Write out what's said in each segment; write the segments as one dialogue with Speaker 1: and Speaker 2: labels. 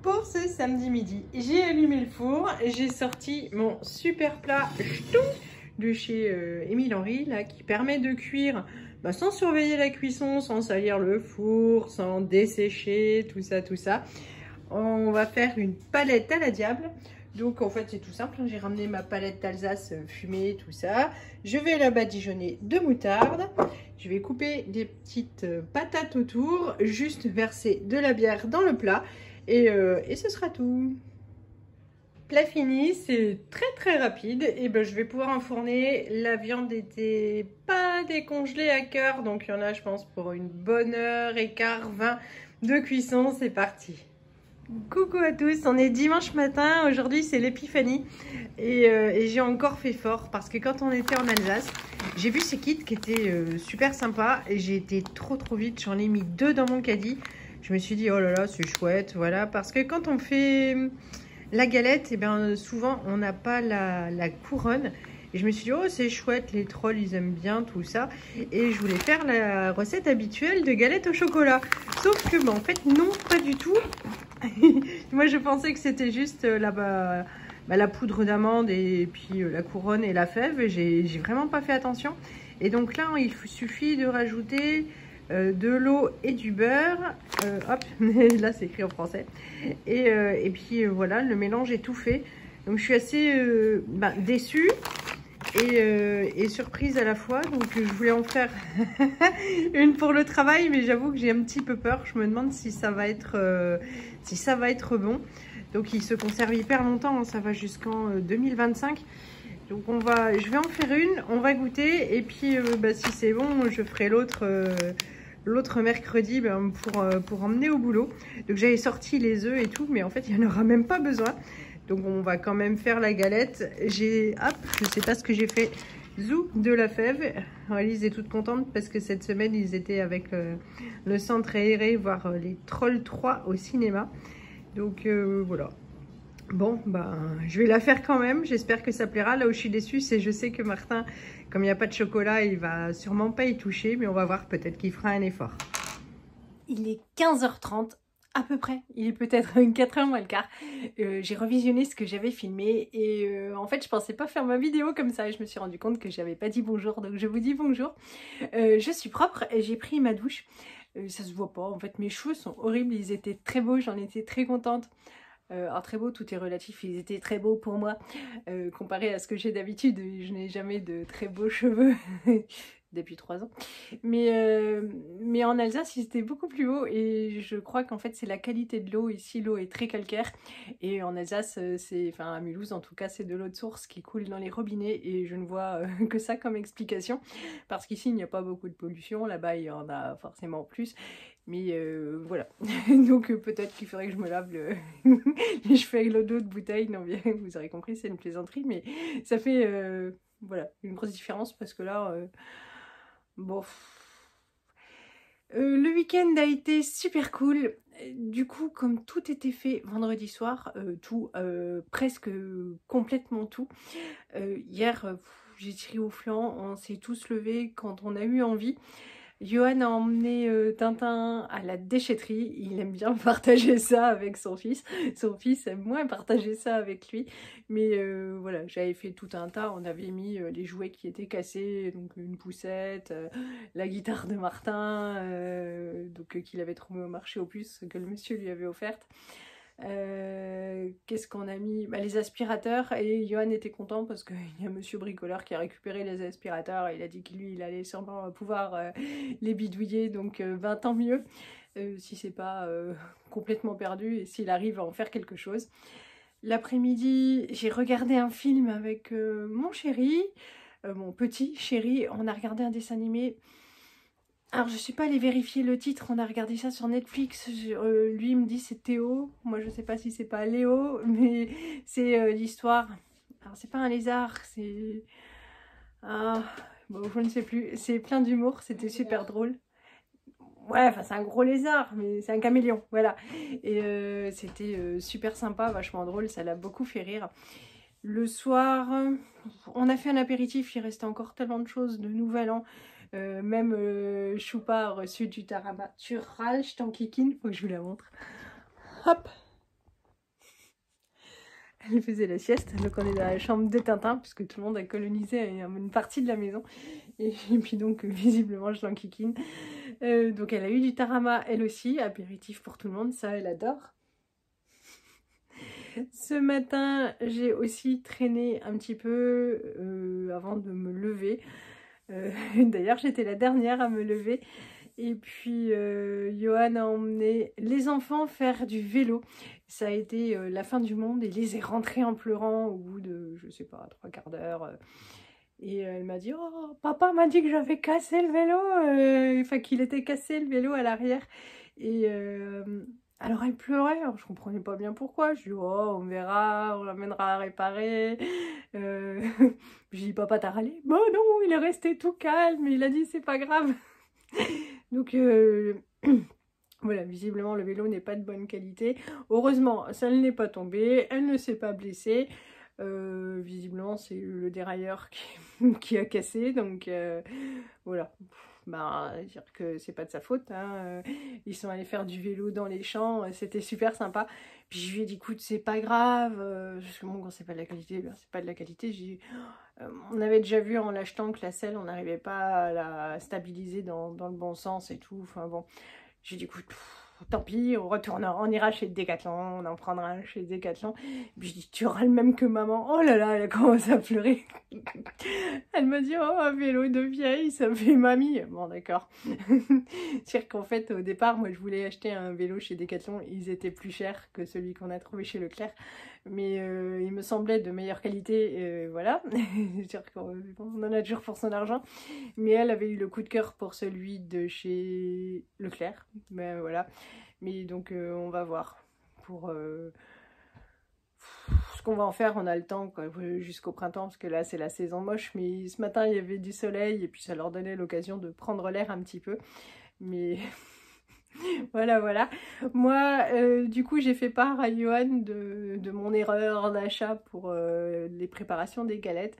Speaker 1: pour ce samedi midi, j'ai allumé le four, j'ai sorti mon super plat de chez Émile Henry là, qui permet de cuire sans surveiller la cuisson, sans salir le four, sans dessécher, tout ça, tout ça. On va faire une palette à la diable. Donc en fait c'est tout simple, j'ai ramené ma palette d'Alsace fumée, tout ça. Je vais la badigeonner de moutarde. Je vais couper des petites patates autour, juste verser de la bière dans le plat et ce sera tout. Plat fini, c'est très rapide et ben je vais pouvoir enfourner. La viande était pas décongelée à cœur, donc il y en a je pense pour une bonne heure et quart, 20 de cuisson, c'est parti. Coucou à tous, on est dimanche matin, aujourd'hui c'est l'épiphanie et j'ai encore fait fort parce que quand on était en Alsace, j'ai vu ces kits qui étaient super sympas et j'ai été trop vite, j'en ai mis 2 dans mon caddie. Je me suis dit oh là là c'est chouette, voilà, parce que quand on fait la galette, et bien souvent on n'a pas la couronne. Et je me suis dit, oh c'est chouette, les trolls ils aiment bien tout ça. Et je voulais faire la recette habituelle de galette au chocolat. Sauf que en fait non, pas du tout. Moi je pensais que c'était juste la poudre d'amande et puis la couronne et la fève. J'ai vraiment pas fait attention. Et donc là il suffit de rajouter de l'eau et du beurre. Hop, là c'est écrit en français. Et puis voilà, le mélange est tout fait. Donc je suis assez déçue et surprise à la fois. Donc je voulais en faire une pour le travail, mais j'avoue que j'ai un petit peu peur. Je me demande si ça va être bon. Donc il se conserve hyper longtemps, hein, ça va jusqu'en 2025. Donc je vais en faire une, on va goûter et puis si c'est bon, je ferai l'autre mercredi pour emmener au boulot. Donc j'avais sorti les œufs et tout, mais en fait il n'y en aura même pas besoin. Donc on va quand même faire la galette. Je sais pas ce que j'ai fait. Zou de la fève. Alice est toute contente parce que cette semaine ils étaient avec le centre aéré voir les Trolls 3 au cinéma. Donc voilà. Bon, je vais la faire quand même. J'espère que ça plaira. Là où je suis déçue, c'est je sais que Martin, comme il n'y a pas de chocolat, il va sûrement pas y toucher. Mais on va voir, peut-être qu'il fera un effort. Il est 15h30 à peu près. Il est peut-être 4h moins le quart. J'ai revisionné ce que j'avais filmé et en fait, je pensais pas faire ma vidéo comme ça. Et je me suis rendu compte que j'avais pas dit bonjour. Donc je vous dis bonjour. Je suis propre et j'ai pris ma douche. Ça se voit pas. En fait, mes cheveux sont horribles. Ils étaient très beaux. J'en étais très contente. Alors très beau, tout est relatif, ils étaient très beaux pour moi, comparé à ce que j'ai d'habitude, je n'ai jamais de très beaux cheveux depuis 3 ans, mais en Alsace ils étaient beaucoup plus hauts et je crois qu'en fait c'est la qualité de l'eau, ici l'eau est très calcaire et en Alsace, à Mulhouse en tout cas c'est de l'eau de source qui coule dans les robinets et je ne vois que ça comme explication, parce qu'ici il n'y a pas beaucoup de pollution, là-bas il y en a forcément plus. Mais voilà, donc peut-être qu'il faudrait que je me lave les cheveux avec l'eau d'eau de bouteille. Non bien, vous aurez compris, c'est une plaisanterie, mais ça fait voilà, une grosse différence parce que là, bon... le week-end a été super cool. Du coup, comme tout était fait vendredi soir, presque complètement tout. Hier, j'ai tiré au flanc, on s'est tous levés quand on a eu envie. Johan a emmené Tintin à la déchetterie, il aime bien partager ça avec son fils. Son fils aime moins partager ça avec lui. Mais voilà, j'avais fait tout un tas, on avait mis les jouets qui étaient cassés, donc une poussette, la guitare de Martin, qu'il avait trouvé au marché aux puces, que le monsieur lui avait offerte. Qu'est-ce qu'on a mis, les aspirateurs, et Johan était content parce qu'il y a monsieur bricoleur qui a récupéré les aspirateurs et il a dit qu'il il allait sûrement pouvoir les bidouiller, donc tant mieux si c'est pas complètement perdu et s'il arrive à en faire quelque chose. L'après-midi j'ai regardé un film avec mon chéri, mon petit chéri, on a regardé un dessin animé. Alors je suis pas allée vérifier le titre, on a regardé ça sur Netflix, lui il me dit c'est Théo, moi je sais pas si c'est pas Léo, mais c'est l'histoire, alors c'est pas un lézard, c'est... Ah, bon je ne sais plus, c'est plein d'humour, c'était super drôle. Ouais, enfin c'est un gros lézard, mais c'est un caméléon, voilà. Et c'était super sympa, vachement drôle, ça l'a beaucoup fait rire. Le soir, on a fait un apéritif, il restait encore tellement de choses de Nouvel An. Même Choupa a reçu du taramaturage tankikine, faut que je vous la montre. Hop,
Speaker 2: Elle faisait la sieste, donc on est dans la chambre de Tintin, puisque tout le monde a colonisé une partie de la maison. Et puis donc, visiblement, je l'enquiquine. Donc elle a eu du tarama, elle aussi, apéritif pour tout le monde, ça elle adore. Ce matin, j'ai aussi traîné un petit peu avant de me lever. D'ailleurs, j'étais la dernière à me lever. Et puis, Johan a emmené les enfants faire du vélo. Ça a été la fin du monde. Il les est rentrés en pleurant au bout de, je sais pas, 3/4 d'heure. Et elle m'a dit, oh, papa m'a dit que j'avais cassé le vélo. Enfin, qu'il était cassé le vélo à l'arrière. Et alors elle pleurait. Alors, je comprenais pas bien pourquoi. Je dis, oh, on verra, on l'amènera à réparer. Je dis, papa, t'as râlé? Bon, non, il est resté tout calme. Il a dit, c'est pas grave. Donc voilà, visiblement le vélo n'est pas de bonne qualité. Heureusement, ça ne l'est pas tombé, elle ne s'est pas blessée. Visiblement, c'est le dérailleur qui a cassé, donc voilà. Bah, dire que c'est pas de sa faute, hein. Ils sont allés faire du vélo dans les champs, c'était super sympa. Puis je lui ai dit, écoute, c'est pas grave, parce que bon, quand c'est pas de la qualité, ben, c'est pas de la qualité. On avait déjà vu en l'achetant que la selle, on n'arrivait pas à la stabiliser dans le bon sens et tout. Enfin bon, j'ai dit, écoute, tant pis, on ira chez Decathlon, on en prendra un chez Decathlon. Et puis je dis, tu auras le même que maman. Oh là là, elle a commencé à pleurer. Elle m'a dit, oh, un vélo de vieille, ça fait mamie. Bon, d'accord. C'est-à-dire qu'en fait, au départ, moi, je voulais acheter un vélo chez Decathlon. Ils étaient plus chers que celui qu'on a trouvé chez Leclerc. Mais il me semblait de meilleure qualité, voilà. C'est-à-dire qu'on en a toujours pour son argent. Mais elle avait eu le coup de cœur pour celui de chez Leclerc. Ben voilà. Mais donc, on va voir. Pour ce qu'on va en faire, on a le temps jusqu'au printemps, parce que là, c'est la saison moche. Mais ce matin, il y avait du soleil, et puis ça leur donnait l'occasion de prendre l'air un petit peu. Mais... voilà, voilà. Moi, du coup, j'ai fait part à Johan de mon erreur d'achat pour les préparations des galettes.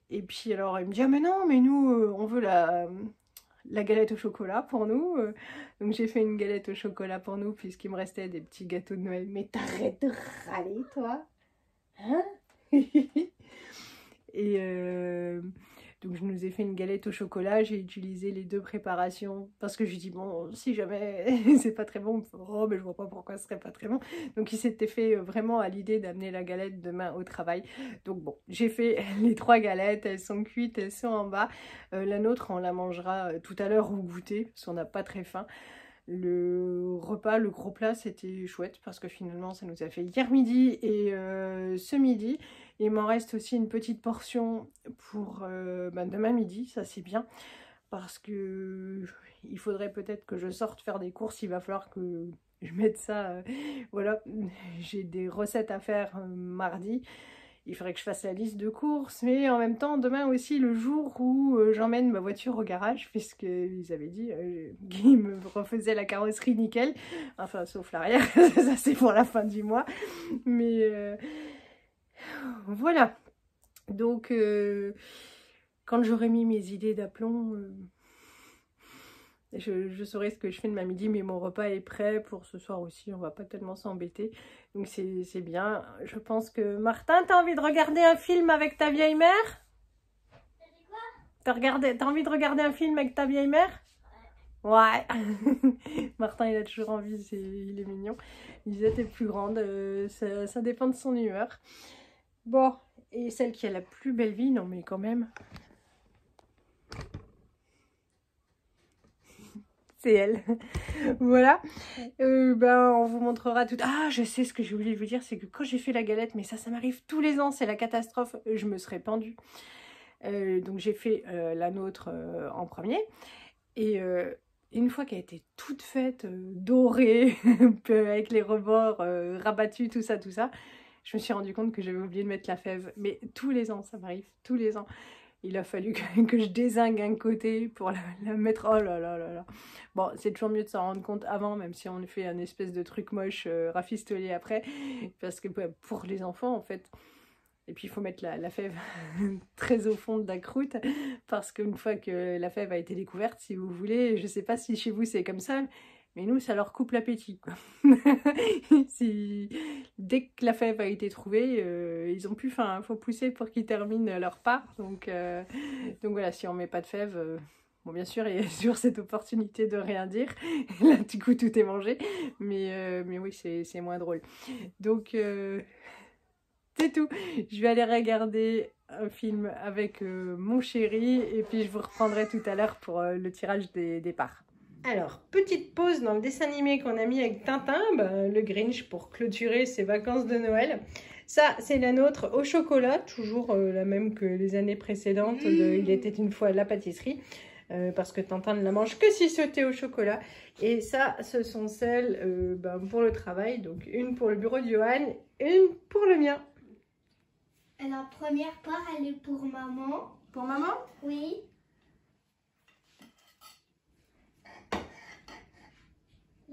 Speaker 2: Et puis alors, il me dit, ah mais non, mais nous, on veut la galette au chocolat pour nous. Donc j'ai fait une galette au chocolat pour nous, puisqu'il me restait des petits gâteaux de Noël. Mais t'arrêtes de râler, toi, hein? Et donc je nous ai fait une galette au chocolat, j'ai utilisé les deux préparations parce que je dis bon, si jamais c'est pas très bon, oh mais je vois pas pourquoi ce serait pas très bon. Donc il s'était fait vraiment à l'idée d'amener la galette demain au travail. Donc bon, j'ai fait les 3 galettes, elles sont cuites, elles sont en bas. La nôtre on la mangera tout à l'heure au goûter parce qu'on n'a pas très faim. Le repas, le gros plat, c'était chouette parce que finalement ça nous a fait hier midi et ce midi. Il m'en reste aussi une petite portion pour demain midi, ça c'est bien. Parce que il faudrait peut-être que je sorte faire des courses, il va falloir que je mette ça. Voilà, j'ai des recettes à faire mardi. Il faudrait que je fasse la liste de courses, mais en même temps, demain aussi, le jour où j'emmène ma voiture au garage, puisqu'ils avaient dit qu'ils me refaisaient la carrosserie nickel, enfin, sauf l'arrière, ça c'est pour la fin du mois, mais voilà. Donc, quand j'aurai mis mes idées d'aplomb, je saurai ce que je fais de ma midi, mais mon repas est prêt pour ce soir aussi, on va pas tellement s'embêter. Donc c'est bien. Je pense que... Martin, t'as envie de regarder un film avec ta vieille mère? T'as envie de regarder un film avec ta vieille mère? Ouais. Martin, il a toujours envie, il est mignon. Lisette est plus grande, ça dépend de son humeur. Bon, et celle qui a la plus belle vie, non mais quand même... c'est elle. Voilà. On vous montrera tout. Ah, je sais ce que je voulais vous dire, c'est que quand j'ai fait la galette, mais ça m'arrive tous les ans, c'est la catastrophe, je me serais pendue. Donc j'ai fait la nôtre en premier. Et une fois qu'elle était toute faite, dorée, avec les rebords rabattus, tout ça, je me suis rendu compte que j'avais oublié de mettre la fève. Mais tous les ans, ça m'arrive, tous les ans. Il a fallu que je dézingue un côté pour la mettre. Oh là là là là. Bon, c'est toujours mieux de s'en rendre compte avant, même si on fait un espèce de truc moche rafistolé après. Parce que pour les enfants, en fait. Et puis il faut mettre la fève très au fond de la croûte. Parce qu'une fois que la fève a été découverte, si vous voulez, je sais pas si chez vous c'est comme ça. Mais nous, ça leur coupe l'appétit, quoi. Dès dès que la fève a été trouvée, ils ont plus faim. Il faut pousser pour qu'ils terminent leur part. Donc voilà, si on met pas de fève, bon bien sûr il y a toujours cette opportunité de rien dire. Là du coup tout est mangé, mais oui c'est moins drôle. Donc c'est tout. Je vais aller regarder un film avec mon chéri et puis je vous reprendrai tout à l'heure pour le tirage des parts.
Speaker 1: Alors, petite pause dans le dessin animé qu'on a mis avec Tintin, le Grinch pour clôturer ses vacances de Noël. Ça, c'est la nôtre au chocolat, toujours la même que les années précédentes. Il était une fois la pâtisserie, parce que Tintin ne la mange que si c'était au chocolat. Et ça, ce sont celles pour le travail. Donc, une pour le bureau de Johan, une pour le mien.
Speaker 3: Et la première part, elle est pour maman.
Speaker 1: Pour maman?
Speaker 3: Oui.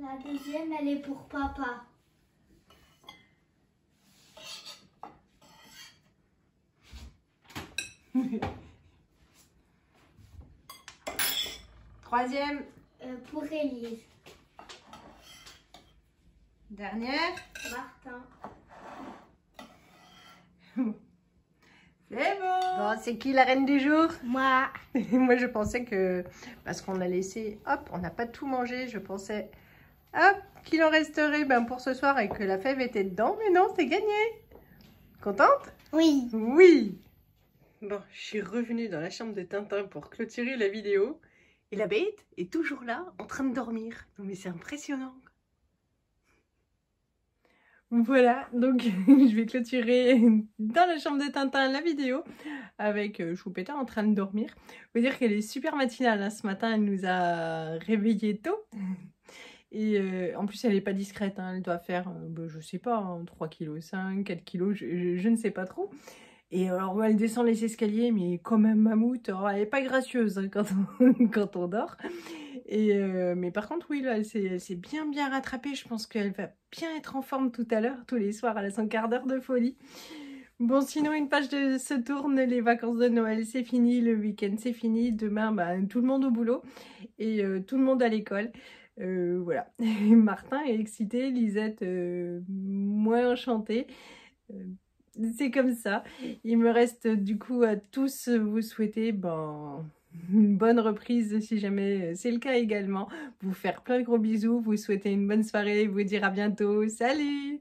Speaker 3: La deuxième, elle est pour papa.
Speaker 1: Troisième.
Speaker 3: Pour Élise.
Speaker 1: Dernière.
Speaker 3: Martin.
Speaker 1: C'est bon. C'est qui la reine du jour?
Speaker 3: Moi.
Speaker 1: Moi, je pensais que, parce qu'on a laissé, hop, on n'a pas tout mangé, je pensais, hop, qu'il en resterait pour ce soir et que la fève était dedans, mais non, c'est gagné. Contente?
Speaker 3: Oui.
Speaker 1: Oui. Bon, je suis revenue dans la chambre de Tintin pour clôturer la vidéo. Et la bête est toujours là, en train de dormir. Non, mais c'est impressionnant.
Speaker 2: Voilà, donc je vais clôturer dans la chambre de Tintin la vidéo avec Choupetta en train de dormir. Faut dire qu'elle est super matinale, hein. Ce matin, elle nous a réveillés tôt. Et en plus, elle n'est pas discrète, hein. Elle doit faire, je sais pas, 3,5 kg, 4 kg, je ne sais pas trop. Et alors, elle descend les escaliers, mais comme un mammouth, alors, elle n'est pas gracieuse, hein, quand on dort. Et, mais par contre, oui, là, elle s'est bien rattrapée. Je pense qu'elle va bien être en forme tout à l'heure. Tous les soirs, elle a son quart d'heure de folie. Bon, sinon, une page se tourne. Les vacances de Noël, c'est fini. Le week-end, c'est fini. Demain, tout le monde au boulot et tout le monde à l'école. Voilà. Martin est excité, Lisette moins enchantée. C'est comme ça. Il me reste du coup à tous vous souhaiter une bonne reprise si jamais c'est le cas également. Vous faire plein de gros bisous, vous souhaiter une bonne soirée, vous dire à bientôt. Salut!